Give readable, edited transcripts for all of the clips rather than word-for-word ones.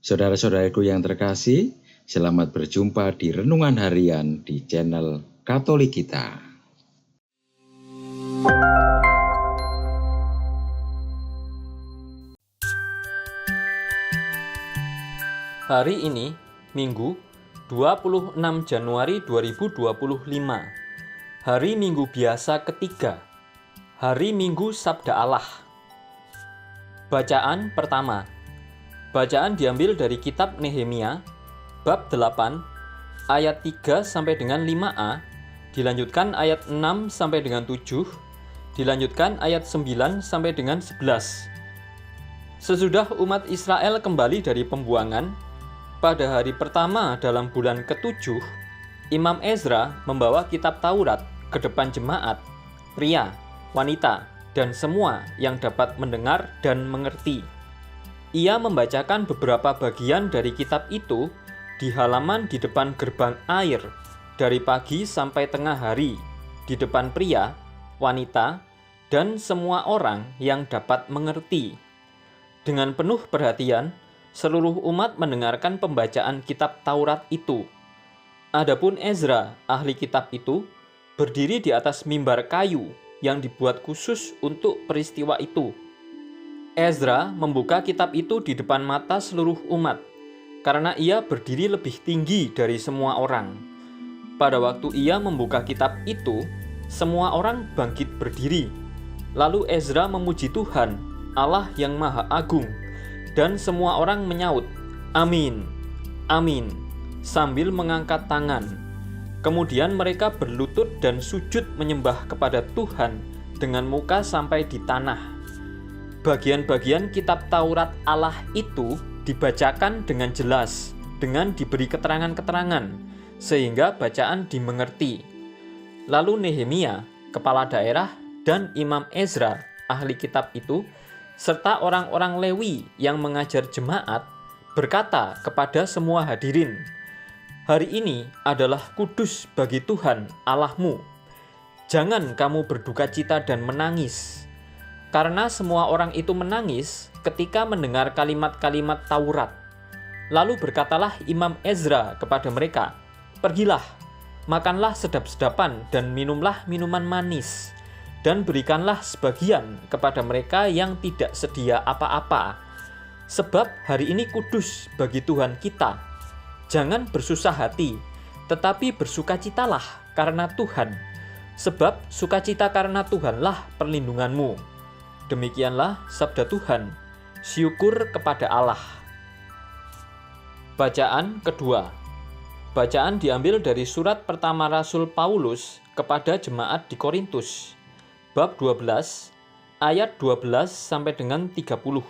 Saudara-saudaraku yang terkasih, selamat berjumpa di Renungan Harian di channel Katolik kita. Hari ini, Minggu, 26 Januari 2025. Hari Minggu biasa ketiga. Hari Minggu Sabda Allah. Bacaan pertama. Bacaan diambil dari kitab Nehemia, bab 8, ayat 3 sampai dengan 5a, dilanjutkan ayat 6 sampai dengan 7, dilanjutkan ayat 9 sampai dengan 11. Sesudah umat Israel kembali dari pembuangan, pada hari pertama dalam bulan ke-7, Imam Ezra membawa kitab Taurat ke depan jemaat, pria, wanita, dan semua yang dapat mendengar dan mengerti. Ia membacakan beberapa bagian dari kitab itu di halaman di depan gerbang air dari pagi sampai tengah hari, di depan pria, wanita, dan semua orang yang dapat mengerti. Dengan penuh perhatian, seluruh umat mendengarkan pembacaan kitab Taurat itu. Adapun Ezra, ahli kitab itu, berdiri di atas mimbar kayu yang dibuat khusus untuk peristiwa itu. Ezra membuka kitab itu di depan mata seluruh umat, karena ia berdiri lebih tinggi dari semua orang. Pada waktu ia membuka kitab itu, semua orang bangkit berdiri. Lalu Ezra memuji Tuhan, Allah yang Maha Agung, dan semua orang menyaut, "Amin, amin," sambil mengangkat tangan. Kemudian mereka berlutut dan sujud menyembah kepada Tuhan dengan muka sampai di tanah. Bagian-bagian kitab Taurat Allah itu dibacakan dengan jelas, dengan diberi keterangan-keterangan, sehingga bacaan dimengerti. Lalu Nehemia, kepala daerah, dan Imam Ezra, ahli kitab itu, serta orang-orang Lewi yang mengajar jemaat, berkata kepada semua hadirin, "Hari ini adalah kudus bagi Tuhan Allahmu. Jangan kamu berduka cita dan menangis." Karena semua orang itu menangis ketika mendengar kalimat-kalimat Taurat. Lalu berkatalah Imam Ezra kepada mereka, "Pergilah, makanlah sedap-sedapan dan minumlah minuman manis, dan berikanlah sebagian kepada mereka yang tidak sedia apa-apa. Sebab hari ini kudus bagi Tuhan kita. Jangan bersusah hati, tetapi bersukacitalah karena Tuhan. Sebab sukacita karena Tuhanlah perlindunganmu." Demikianlah sabda Tuhan. Syukur kepada Allah. Bacaan kedua. Bacaan diambil dari surat pertama Rasul Paulus kepada jemaat di Korintus, bab 12, ayat 12 sampai dengan 30.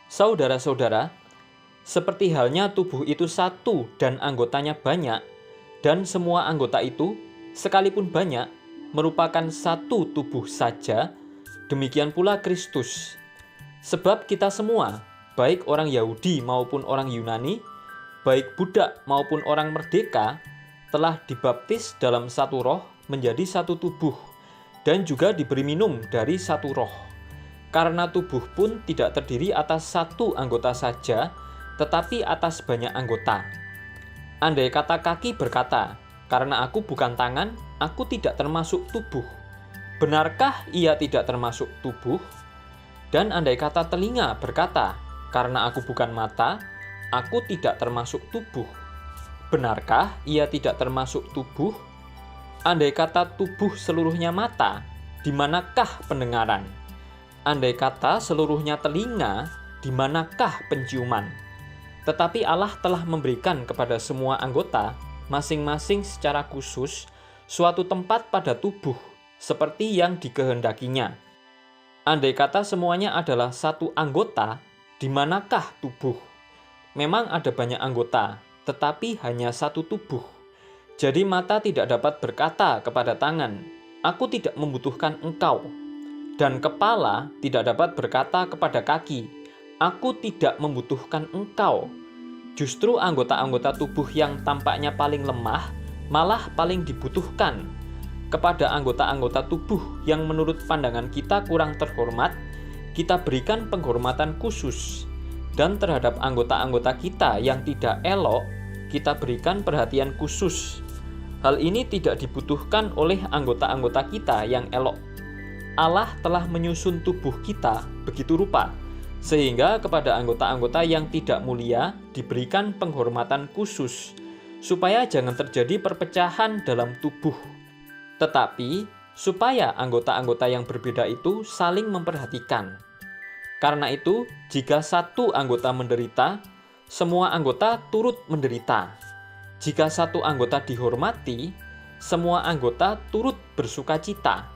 Saudara-saudara, seperti halnya tubuh itu satu dan anggotanya banyak, dan semua anggota itu, sekalipun banyak, merupakan satu tubuh saja, demikian pula Kristus. Sebab kita semua, baik orang Yahudi maupun orang Yunani, baik budak maupun orang merdeka, telah dibaptis dalam satu roh menjadi satu tubuh, dan juga diberi minum dari satu roh. Karena tubuh pun tidak terdiri atas satu anggota saja, tetapi atas banyak anggota. Andai kata kaki berkata, "Karena aku bukan tangan, aku tidak termasuk tubuh," benarkah ia tidak termasuk tubuh? Dan andai kata telinga berkata, "Karena aku bukan mata, aku tidak termasuk tubuh," benarkah ia tidak termasuk tubuh? Andai kata tubuh seluruhnya mata, di manakah pendengaran? Andai kata seluruhnya telinga, di manakah penciuman? Tetapi Allah telah memberikan kepada semua anggota, masing-masing secara khusus, suatu tempat pada tubuh, seperti yang dikehendakinya. Andai kata semuanya adalah satu anggota, di manakah tubuh? Memang ada banyak anggota, tetapi hanya satu tubuh. Jadi mata tidak dapat berkata kepada tangan, "Aku tidak membutuhkan engkau." Dan kepala tidak dapat berkata kepada kaki, "Aku tidak membutuhkan engkau." Justru anggota-anggota tubuh yang tampaknya paling lemah, malah paling dibutuhkan. Kepada anggota-anggota tubuh yang menurut pandangan kita kurang terhormat, kita berikan penghormatan khusus. dan terhadap anggota-anggota kita yang tidak elok, kita berikan perhatian khusus. Hal ini tidak dibutuhkan oleh anggota-anggota kita yang elok. Allah telah menyusun tubuh kita begitu rupa, sehingga kepada anggota-anggota yang tidak mulia diberikan penghormatan khusus, supaya jangan terjadi perpecahan dalam tubuh. Tetapi, supaya anggota-anggota yang berbeda itu saling memperhatikan. Karena itu, jika satu anggota menderita, semua anggota turut menderita. Jika satu anggota dihormati, semua anggota turut bersukacita.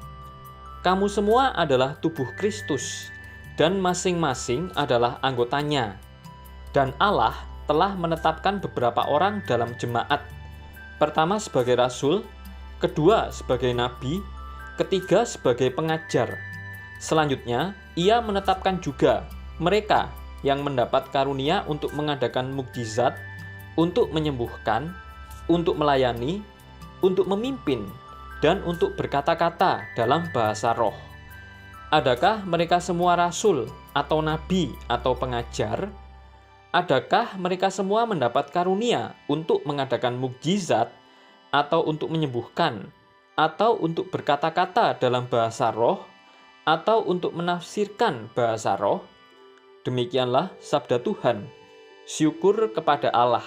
Kamu semua adalah tubuh Kristus, dan masing-masing adalah anggotanya. Dan Allah telah menetapkan beberapa orang dalam jemaat. Pertama sebagai rasul, kedua sebagai nabi, ketiga sebagai pengajar. Selanjutnya, ia menetapkan juga mereka yang mendapat karunia untuk mengadakan mukjizat, untuk menyembuhkan, untuk melayani, untuk memimpin, dan untuk berkata-kata dalam bahasa roh. Adakah mereka semua rasul, atau nabi, atau pengajar? Adakah mereka semua mendapat karunia untuk mengadakan mukjizat, atau untuk menyembuhkan, atau untuk berkata-kata dalam bahasa roh, atau untuk menafsirkan bahasa roh? Demikianlah sabda Tuhan. Syukur kepada Allah.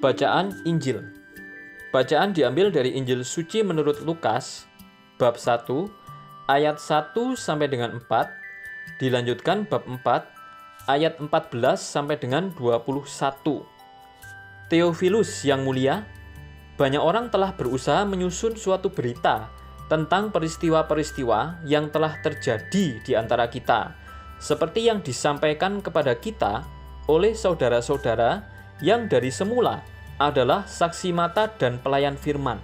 Bacaan Injil. Bacaan diambil dari Injil suci menurut Lukas, bab 1, ayat 1 sampai dengan 4, dilanjutkan bab 4, ayat 14 sampai dengan 21. Theophilus yang mulia, banyak orang telah berusaha menyusun suatu berita tentang peristiwa-peristiwa yang telah terjadi di antara kita, seperti yang disampaikan kepada kita oleh saudara-saudara yang dari semula adalah saksi mata dan pelayan firman.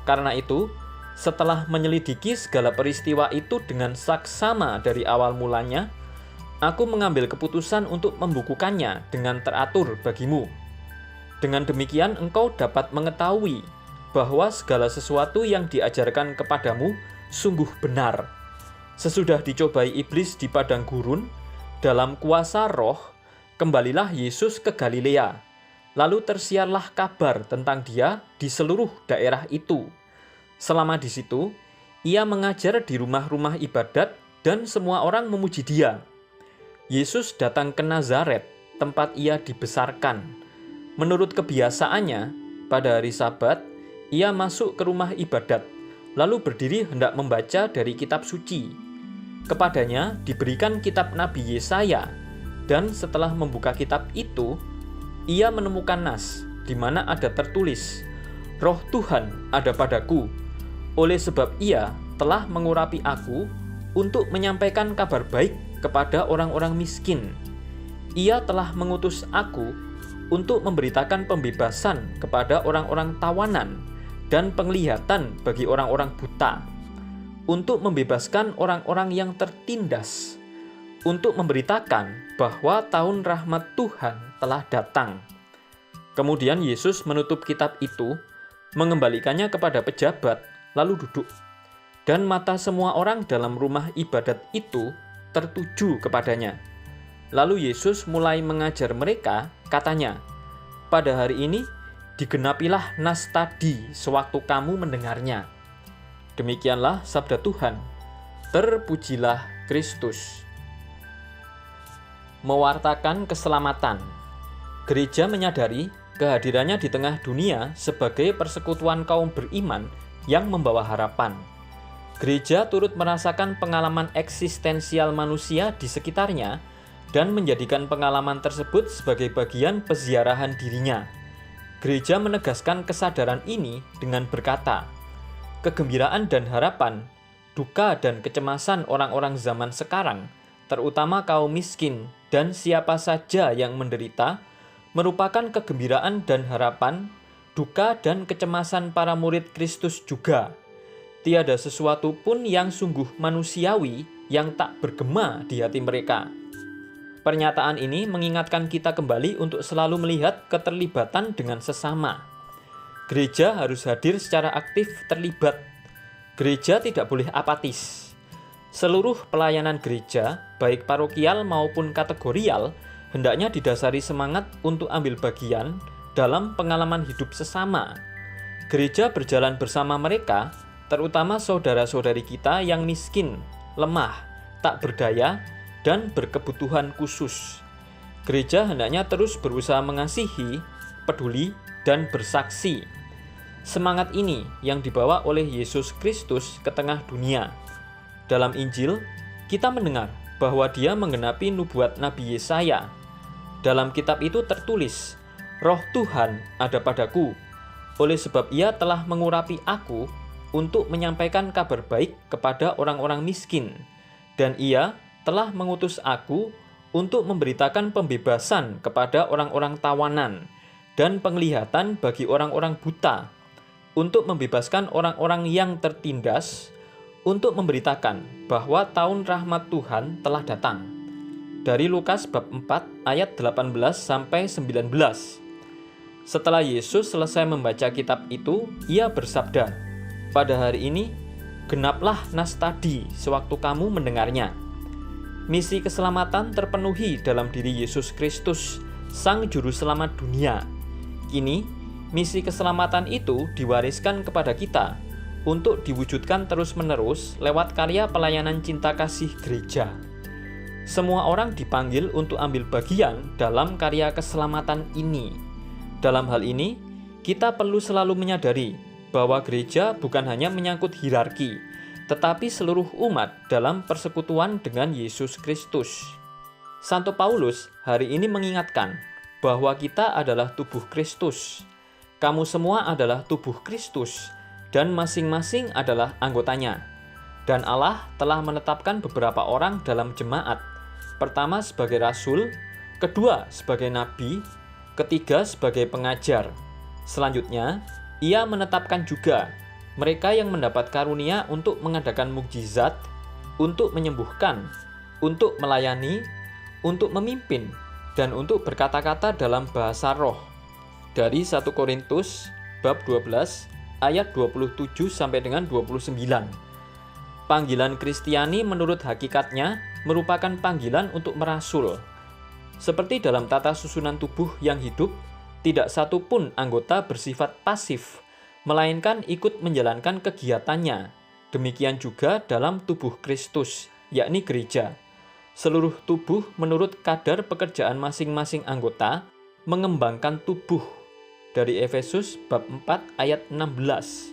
Karena itu, setelah menyelidiki segala peristiwa itu dengan saksama dari awal mulanya, aku mengambil keputusan untuk membukukannya dengan teratur bagimu. Dengan demikian engkau dapat mengetahui bahwa segala sesuatu yang diajarkan kepadamu sungguh benar. Sesudah dicobai iblis di padang gurun, dalam kuasa roh, kembalilah Yesus ke Galilea. Lalu tersiarlah kabar tentang dia di seluruh daerah itu. Selama di situ, ia mengajar di rumah-rumah ibadat dan semua orang memuji dia. Yesus datang ke Nazaret, tempat ia dibesarkan. Menurut kebiasaannya, pada hari Sabat, ia masuk ke rumah ibadat, lalu berdiri hendak membaca dari kitab suci. Kepadanya diberikan kitab Nabi Yesaya, dan setelah membuka kitab itu, ia menemukan nas, di mana ada tertulis, "Roh Tuhan ada padaku, oleh sebab ia telah mengurapi aku untuk menyampaikan kabar baik kepada orang-orang miskin. Ia telah mengutus aku untuk memberitakan pembebasan kepada orang-orang tawanan, dan penglihatan bagi orang-orang buta, untuk membebaskan orang-orang yang tertindas, untuk memberitakan bahwa tahun rahmat Tuhan telah datang." Kemudian Yesus menutup kitab itu, mengembalikannya kepada pejabat, lalu duduk. Dan mata semua orang dalam rumah ibadat itu tertuju kepadanya. Lalu Yesus mulai mengajar mereka, katanya, "Pada hari ini, digenapilah nas tadi sewaktu kamu mendengarnya." Demikianlah sabda Tuhan. Terpujilah Kristus. Mewartakan keselamatan. Gereja menyadari kehadirannya di tengah dunia sebagai persekutuan kaum beriman yang membawa harapan. Gereja turut merasakan pengalaman eksistensial manusia di sekitarnya dan menjadikan pengalaman tersebut sebagai bagian peziarahan dirinya. Gereja menegaskan kesadaran ini dengan berkata, kegembiraan dan harapan, duka dan kecemasan orang-orang zaman sekarang, terutama kaum miskin dan siapa saja yang menderita, merupakan kegembiraan dan harapan, duka dan kecemasan para murid Kristus juga. Tiada sesuatu pun yang sungguh manusiawi yang tak bergema di hati mereka. Pernyataan ini mengingatkan kita kembali untuk selalu melihat keterlibatan dengan sesama. Gereja harus hadir secara aktif terlibat. Gereja tidak boleh apatis. Seluruh pelayanan gereja, baik parokial maupun kategorial, hendaknya didasari semangat untuk ambil bagian dalam pengalaman hidup sesama. Gereja berjalan bersama mereka, terutama saudara-saudari kita yang miskin, lemah, tak berdaya, dan berkebutuhan khusus. Gereja hendaknya terus berusaha mengasihi, peduli, dan bersaksi. Semangat ini yang dibawa oleh Yesus Kristus ke tengah dunia. Dalam Injil, kita mendengar bahwa Dia menggenapi nubuat Nabi Yesaya. Dalam kitab itu tertulis, "Roh Tuhan ada padaku, oleh sebab Ia telah mengurapi aku untuk menyampaikan kabar baik kepada orang-orang miskin, dan Ia telah mengutus aku untuk memberitakan pembebasan kepada orang-orang tawanan dan penglihatan bagi orang-orang buta, untuk membebaskan orang-orang yang tertindas, untuk memberitakan bahwa tahun rahmat Tuhan telah datang." Dari Lukas bab 4 ayat 18 sampai 19. Setelah Yesus selesai membaca kitab itu, Ia bersabda, "Pada hari ini genaplah nas tadi sewaktu kamu mendengarnya." Misi keselamatan terpenuhi dalam diri Yesus Kristus, Sang Juru Selamat dunia. Kini, misi keselamatan itu diwariskan kepada kita untuk diwujudkan terus-menerus lewat karya pelayanan cinta kasih gereja. Semua orang dipanggil untuk ambil bagian dalam karya keselamatan ini. Dalam hal ini, kita perlu selalu menyadari bahwa gereja bukan hanya menyangkut hierarki, tetapi seluruh umat dalam persekutuan dengan Yesus Kristus. Santo Paulus hari ini mengingatkan bahwa kita adalah tubuh Kristus. Kamu semua adalah tubuh Kristus, dan masing-masing adalah anggotanya. Dan Allah telah menetapkan beberapa orang dalam jemaat. Pertama sebagai rasul, kedua sebagai nabi, ketiga sebagai pengajar. Selanjutnya, Ia menetapkan juga mereka yang mendapat karunia untuk mengadakan mukjizat, untuk menyembuhkan, untuk melayani, untuk memimpin, dan untuk berkata-kata dalam bahasa roh. Dari 1 Korintus bab 12 ayat 27 sampai dengan 29. Panggilan Kristiani menurut hakikatnya merupakan panggilan untuk merasul. Seperti dalam tata susunan tubuh yang hidup, tidak satu pun anggota bersifat pasif, melainkan ikut menjalankan kegiatannya. Demikian juga dalam tubuh Kristus, yakni gereja. Seluruh tubuh menurut kadar pekerjaan masing-masing anggota mengembangkan tubuh. Dari Efesus bab 4 ayat 16.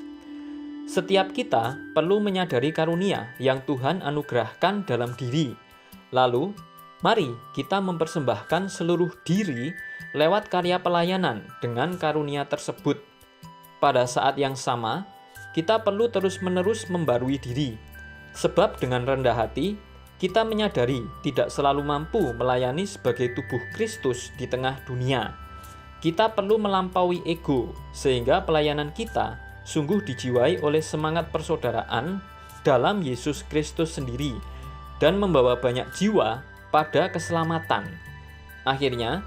Setiap kita perlu menyadari karunia yang Tuhan anugerahkan dalam diri. Lalu, mari kita mempersembahkan seluruh diri lewat karya pelayanan dengan karunia tersebut. Pada saat yang sama, kita perlu terus-menerus membarui diri. Sebab dengan rendah hati, kita menyadari tidak selalu mampu melayani sebagai tubuh Kristus di tengah dunia. Kita perlu melampaui ego, sehingga pelayanan kita sungguh dijiwai oleh semangat persaudaraan dalam Yesus Kristus sendiri, dan membawa banyak jiwa pada keselamatan. Akhirnya,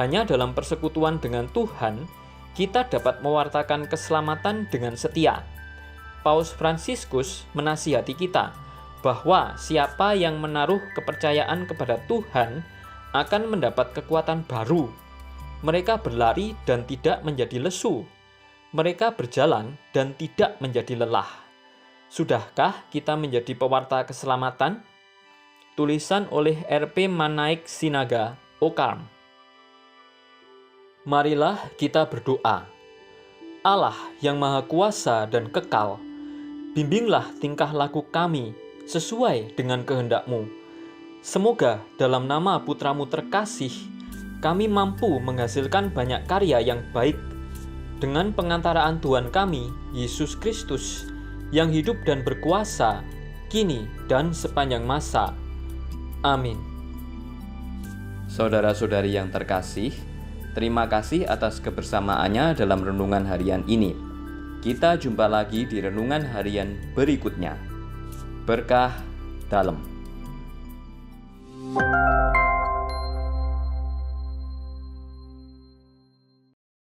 hanya dalam persekutuan dengan Tuhan, kita dapat mewartakan keselamatan dengan setia. Paus Fransiskus menasihati kita bahwa siapa yang menaruh kepercayaan kepada Tuhan akan mendapat kekuatan baru. Mereka berlari dan tidak menjadi lesu. Mereka berjalan dan tidak menjadi lelah. Sudahkah kita menjadi pewarta keselamatan? Tulisan oleh R.P. Manaik Sinaga, Okarm. Marilah kita berdoa. Allah yang Maha Kuasa dan Kekal, bimbinglah tingkah laku kami sesuai dengan kehendak-Mu. Semoga dalam nama Putra-Mu terkasih, kami mampu menghasilkan banyak karya yang baik dengan pengantaraan Tuhan kami, Yesus Kristus, yang hidup dan berkuasa, kini dan sepanjang masa. Amin. Saudara-saudari yang terkasih, terima kasih atas kebersamaannya dalam renungan harian ini. Kita jumpa lagi di renungan harian berikutnya. Berkah dalam.